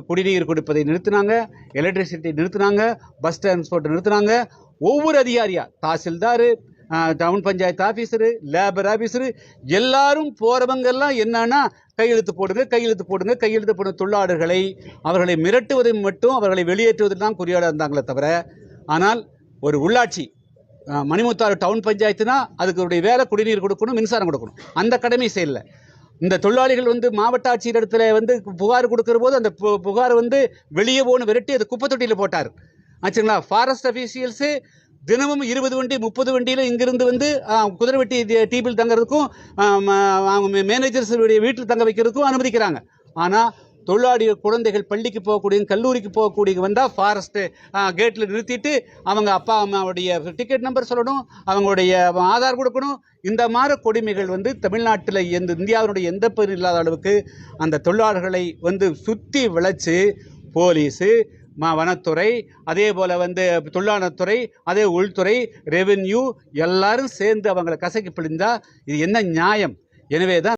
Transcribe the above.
குடிநீர் கொடுப்பதை நிறுத்தினாங்க, எலக்ட்ரிசிட்டி நிறுத்தினாங்க, பஸ் டிரான்ஸ்போர்ட் நிறுத்தினாங்க. ஒவ்வொரு அதிகாரியா, tahsildar, town panchayat officer, labour officer எல்லாரும் போறவங்கெல்லாம் என்னன்னா கையெழுத்து போடுங்க, கையெழுத்து போடுங்க, கையெழுத்து போடுங்க. தொழிலாளர்களை அவர்களை மிரட்டுவதை மட்டும், அவர்களை வெளியேற்றுவதில் தான் குறியாட இருந்தாங்களே தவிர, ஆனால் ஒரு உள்ளாட்சி மணிமுத்தாறு டவுன் பஞ்சாயத்துனா அதுக்கு வேலை குடிநீர் கொடுக்கணும், மின்சாரம் கொடுக்கணும். அந்த கடமை செய்யல. இந்த தொழிலாளிகள் மாவட்ட ஆட்சியர் இடத்துல புகார் கொடுக்கிற போது அந்த புகார் வெளியே போன விரட்டி அது குப்பை தொட்டியில் போட்டார் ஆச்சுங்களா. ஃபாரஸ்ட் அஃபீஷியல்ஸு தினமும் 20 வண்டி 30 வண்டியில் இங்கிருந்து குதிரைவெட்டி டீபில் தங்கிறதுக்கும் மேனேஜர்ஸ் வீட்டில் தங்க வைக்கிறதுக்கும் அனுமதிக்கிறாங்க. ஆனால் தொழிலாளி குழந்தைகள் பள்ளிக்கு போகக்கூடிய, கல்லூரிக்கு போகக்கூடிய வந்தால் ஃபாரஸ்ட்டு கேட்டில் நிறுத்திட்டு அவங்க அப்பா அம்மாவுடைய டிக்கெட் நம்பர் சொல்லணும், அவங்களுடைய ஆதார் கொடுக்கணும். இந்த மாதிரி கொடுமைகள் தமிழ்நாட்டில் இந்தியாவினுடைய எந்த பகுதியும் இல்லாத அளவுக்கு அந்த தொழிலாளர்களை சுற்றி விளைச்சு போலீஸு, வனத்துறை, அதே போல் தொழிலாளர்துறை, அதே உள்துறை, ரெவென்யூ எல்லாரும் சேர்ந்து அவங்களை கசக்கி பிழிந்தா இது என்ன நியாயம்? எனவே தான்